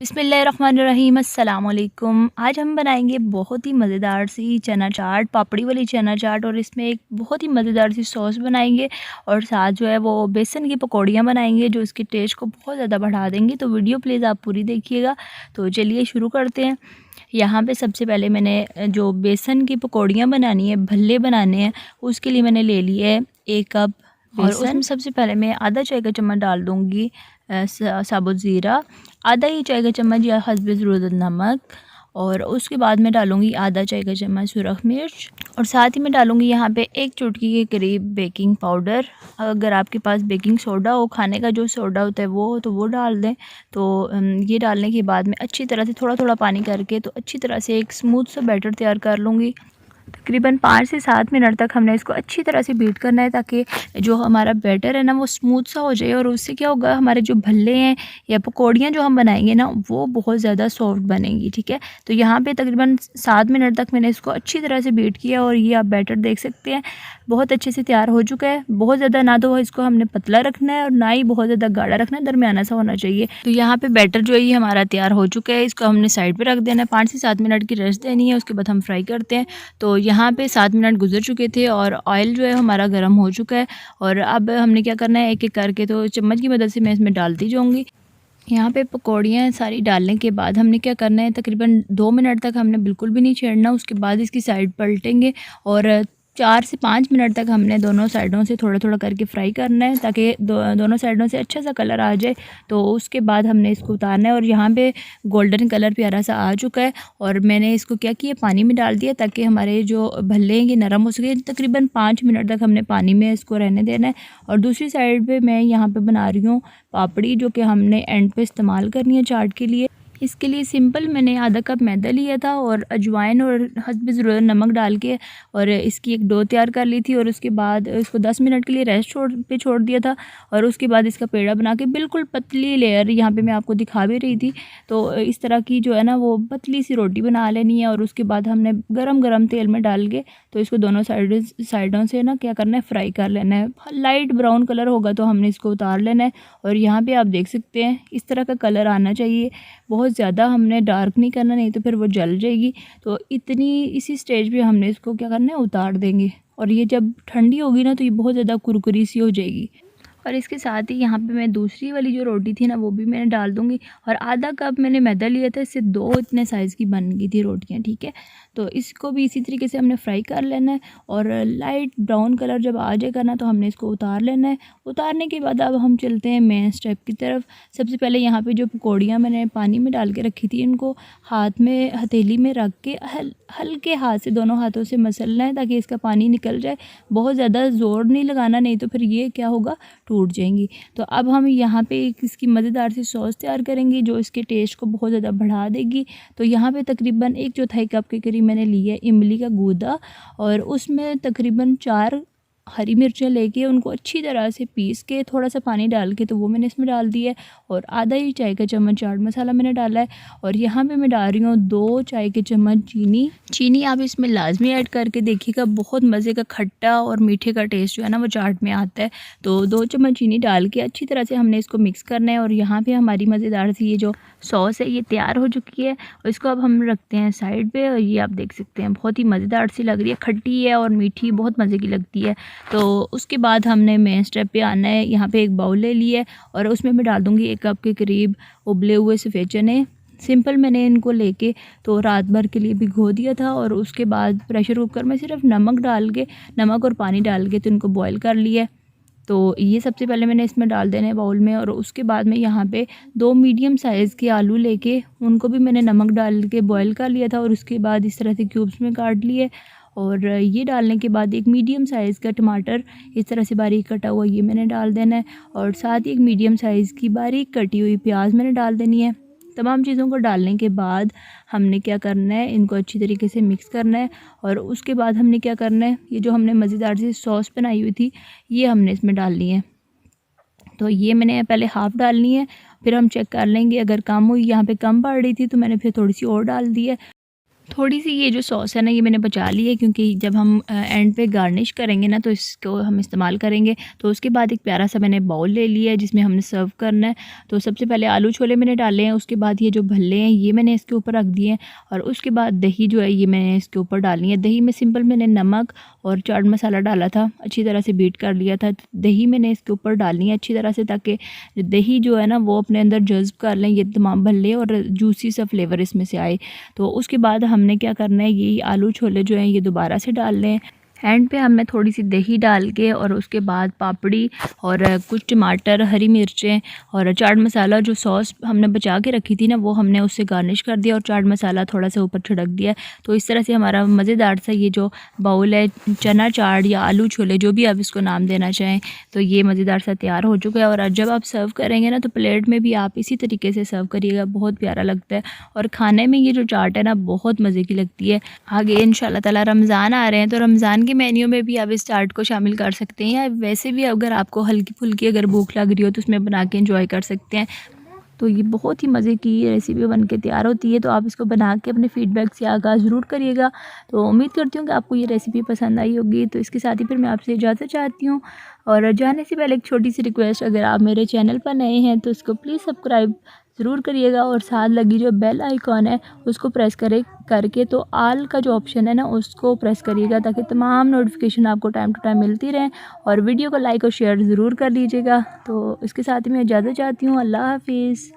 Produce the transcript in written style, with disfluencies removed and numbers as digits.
बिस्मिल्लाहिर्रहमानिर्रहीम अस्सलाम वालेकुम। आज हम बनाएंगे बहुत ही मज़ेदार सी चना चाट, पापड़ी वाली चना चाट, और इसमें एक बहुत ही मज़ेदार सी सॉस बनाएंगे और साथ जो है वो बेसन की पकौड़ियाँ बनाएंगे जो इसके टेस्ट को बहुत ज़्यादा बढ़ा देंगी। तो वीडियो प्लीज़ आप पूरी देखिएगा। तो चलिए शुरू करते हैं। यहाँ पे सबसे पहले मैंने जो बेसन की पकौड़ियाँ बनानी है, भल्ले बनाने हैं, उसके लिए मैंने ले लिए है 1 कप और उसमें सबसे पहले मैं आधा चाय का चम्मच डाल दूँगी साबुत ज़ीरा, आधा ही चाय का चम्मच या हस्बे ज़रूरत नमक, और उसके बाद मैं डालूँगी आधा चाय का चम्मच सुरख मिर्च, और साथ ही मैं डालूँगी यहाँ पे 1 चुटकी के करीब बेकिंग पाउडर। अगर आपके पास बेकिंग सोडा हो, खाने का जो सोडा होता है वो हो तो वो डाल दें। तो ये डालने के बाद मैं अच्छी तरह से थोड़ा थोड़ा पानी करके तो अच्छी तरह से एक स्मूथ सा बैटर तैयार कर लूँगी। तकरीबन 5 से 7 मिनट तक हमने इसको अच्छी तरह से बीट करना है ताकि जो हमारा बैटर है ना वो स्मूथ सा हो जाए, और उससे क्या होगा, हमारे जो भल्ले हैं या पकौड़ियाँ जो हम बनाएंगे ना वो बहुत ज़्यादा सॉफ्ट बनेंगी। ठीक है, तो यहाँ पे तकरीबन 7 मिनट तक मैंने इसको अच्छी तरह से बीट किया और ये आप बैटर देख सकते हैं बहुत अच्छे से तैयार हो चुका है। बहुत ज़्यादा ना तो इसको हमने पतला रखना है और ना ही बहुत ज़्यादा गाढ़ा रखना है, दरमियाना सा होना चाहिए। तो यहाँ पे बैटर जो है ये हमारा तैयार हो चुका है। इसको हमने साइड पे रख देना है, 5 से 7 मिनट की रेस्ट देनी है, उसके बाद हम फ्राई करते हैं। तो यहाँ पे 7 मिनट गुजर चुके थे और ऑयल जो है हमारा गर्म हो चुका है, और अब हमने क्या करना है, एक एक करके तो चम्मच की मदद से मैं इसमें डालती जाऊँगी। यहाँ पे पकौड़ियाँ सारी डालने के बाद हमने क्या करना है, तकरीबन 2 मिनट तक हमने बिल्कुल भी नहीं छेड़ना। उसके बाद इसकी साइड पलटेंगे और 4 से 5 मिनट तक हमने दोनों साइडों से थोड़ा थोड़ा करके फ्राई करना है ताकि दोनों साइडों से अच्छा सा कलर आ जाए। तो उसके बाद हमने इसको उतारना है, और यहाँ पे गोल्डन कलर प्यारा सा आ चुका है, और मैंने इसको क्या किया, पानी में डाल दिया ताकि हमारे जो भल्ले हैं ये नरम हो सके। तकरीबन 5 मिनट तक हमने पानी में इसको रहने देना है। और दूसरी साइड पे मैं यहाँ पे बना रही हूँ पापड़ी, जो कि हमने एंड पे इस्तेमाल करनी है चाट के लिए। इसके लिए सिंपल मैंने आधा कप मैदा लिया था और अजवाइन और हस्बे ज़रूरत नमक डाल के और इसकी एक डो तैयार कर ली थी, और उसके बाद इसको 10 मिनट के लिए रेस्ट छोड़ दिया था। और उसके बाद इसका पेड़ा बना के बिल्कुल पतली लेयर यहाँ पे मैं आपको दिखा भी रही थी, तो इस तरह की जो है ना वो पतली सी रोटी बना लेनी है। और उसके बाद हमने गरम गरम तेल में डाल के तो इसको दोनों साइडों से ना क्या करना है, फ्राई कर लेना है। लाइट ब्राउन कलर होगा तो हमने इसको उतार लेना है, और यहाँ पे आप देख सकते हैं इस तरह का कलर आना चाहिए। बहुत ज़्यादा हमने डार्क नहीं करना, नहीं तो फिर वो जल जाएगी। तो इसी स्टेज पे हमने इसको क्या करना है, उतार देंगे। और ये जब ठंडी होगी ना तो ये बहुत ज़्यादा कुरकुरी सी हो जाएगी। और इसके साथ ही यहाँ पे मैं दूसरी वाली जो रोटी थी ना वो भी मैंने डाल दूँगी, और आधा कप मैंने मैदा लिया था, इससे 2 इतने साइज़ की बन गई थी रोटियाँ। ठीक है, तो इसको भी इसी तरीके से हमने फ्राई कर लेना है, और लाइट ब्राउन कलर जब आ जाएगा ना तो हमने इसको उतार लेना है। उतारने के बाद अब हम चलते हैं मेन स्टेप की तरफ। सबसे पहले यहाँ पे जो पकौड़ियाँ मैंने पानी में डाल के रखी थी, इनको हाथ में हथेली में रख के हल्के हाथ से दोनों हाथों से मसलना है ताकि इसका पानी निकल जाए। बहुत ज़्यादा ज़ोर नहीं लगाना, नहीं तो फिर ये क्या होगा, टूट जाएंगी। तो अब हम यहाँ पे एक इसकी मज़ेदार सी सॉस तैयार करेंगे जो इसके टेस्ट को बहुत ज़्यादा बढ़ा देगी। तो यहाँ पे तकरीबन 1/4 कप के करीब मैंने लिया है इमली का गूदा, और उसमें तकरीबन 4 हरी मिर्चें लेके उनको अच्छी तरह से पीस के थोड़ा सा पानी डाल के तो वो मैंने इसमें डाल दिया है, और आधा ही चाय का चम्मच चाट मसाला मैंने डाला है। और यहाँ पे मैं डाल रही हूँ 2 चाय के चम्मच चीनी आप इसमें लाजमी ऐड करके देखिएगा, बहुत मज़े का खट्टा और मीठे का टेस्ट जो है ना वो चाट में आता है। तो 2 चम्मच चीनी डाल के अच्छी तरह से हमने इसको मिक्स करना है, और यहाँ पे हमारी मज़ेदार सी ये जो सॉस है ये तैयार हो चुकी है, और इसको अब हम रखते हैं साइड पे। और ये आप देख सकते हैं बहुत ही मज़ेदार सी लग रही है, खट्टी है और मीठी, बहुत मज़े की लगती है। तो उसके बाद हमने मेन स्टेप पे आना है। यहाँ पे एक बाउल ले लिया है और उसमें मैं डाल दूँगी 1 कप के करीब उबले हुए सफ़ेद चने। सिंपल मैंने इनको लेके तो रात भर के लिए भिगो दिया था, और उसके बाद प्रेशर कुकर में सिर्फ नमक और पानी डाल के तो इनको बॉयल कर लिया। तो ये सबसे पहले मैंने इसमें डाल देना है बाउल में, और उसके बाद में यहाँ पे 2 मीडियम साइज़ के आलू लेके उनको भी मैंने नमक डाल के बॉयल कर लिया था, और उसके बाद इस तरह से क्यूब्स में काट लिए। और ये डालने के बाद एक मीडियम साइज़ का टमाटर इस तरह से बारीक कटा हुआ ये मैंने डाल देना है, और साथ ही एक मीडियम साइज़ की बारीक कटी हुई प्याज मैंने डाल देनी है। तमाम चीज़ों को डालने के बाद हमने क्या करना है, इनको अच्छी तरीके से मिक्स करना है। और उसके बाद हमने क्या करना है, ये जो हमने मज़ेदार सी सॉस बनाई हुई थी ये हमने इसमें डालनी है। तो ये मैंने पहले हाफ़ डालनी है, फिर हम चेक कर लेंगे, अगर कम हुई, यहाँ पे कम पड़ रही थी तो मैंने फिर थोड़ी सी और डाल दी है। थोड़ी सी ये जो सॉस है ना ये मैंने बचा ली है, क्योंकि जब हम एंड पे गार्निश करेंगे ना तो इसको हम इस्तेमाल करेंगे। तो उसके बाद एक प्यारा सा मैंने बाउल ले लिया है जिसमें हमने सर्व करना है। तो सबसे पहले आलू छोले मैंने डाले हैं, उसके बाद ये जो भल्ले हैं ये मैंने इसके ऊपर रख दिए हैं, और उसके बाद दही जो है ये मैंने इसके ऊपर डालनी है। दही में सिंपल मैंने नमक और चाट मसाला डाला था, अच्छी तरह से बीट कर लिया था। दही मैंने इसके ऊपर डालनी है अच्छी तरह से, ताकि दही जो है ना वो अपने अंदर जज्ब कर लें ये तमाम भल्ले और जूसी सा फ्लेवर इसमें से आए। तो उसके बाद हमने क्या करना है, ये आलू छोले जो हैं ये दोबारा से डाल लें। एंड पे हमने थोड़ी सी दही डाल के और उसके बाद पापड़ी और कुछ टमाटर, हरी मिर्चें और चाट मसाला, जो सॉस हमने बचा के रखी थी ना वो हमने उससे गार्निश कर दिया और चाट मसाला थोड़ा सा ऊपर छिड़क दिया। तो इस तरह से हमारा मज़ेदार सा ये जो बाउल है, चना चाट या आलू छोले जो भी आप इसको नाम देना चाहें, तो ये मज़ेदार सा तैयार हो चुका है। और जब आप सर्व करेंगे ना तो प्लेट में भी आप इसी तरीके से सर्व करिएगा, बहुत प्यारा लगता है। और खाने में ये जो चाट है ना बहुत मज़े की लगती है। आगे इंशाल्लाह ताला रमज़ान आ रहे हैं, तो रमज़ान के मेन्यू में भी आप इस चाट को शामिल कर सकते हैं, या वैसे भी अगर आपको हल्की फुल्की अगर भूख लग रही हो तो उसमें बना के एंजॉय कर सकते हैं। तो ये बहुत ही मज़े की रेसिपी बन के तैयार होती है। तो आप इसको बना के अपने फीडबैक से आगाज़ ज़रूर करिएगा। तो उम्मीद करती हूँ कि आपको ये रेसिपी पसंद आई होगी। तो इसके साथ ही फिर मैं आपसे इजाज़त चाहती हूँ, और जाने से पहले एक छोटी सी रिक्वेस्ट, अगर आप मेरे चैनल पर नए हैं तो इसको प्लीज़ सब्सक्राइब ज़रूर करिएगा, और साथ लगी जो बेल आइकॉन है उसको प्रेस करके तो आल का जो ऑप्शन है ना उसको प्रेस करिएगा, ताकि तमाम नोटिफिकेशन आपको टाइम टू टाइम मिलती रहें। और वीडियो को लाइक और शेयर ज़रूर कर लीजिएगा। तो इसके साथ ही मैं इजाज़त चाहती हूँ। अल्लाह हाफिज़।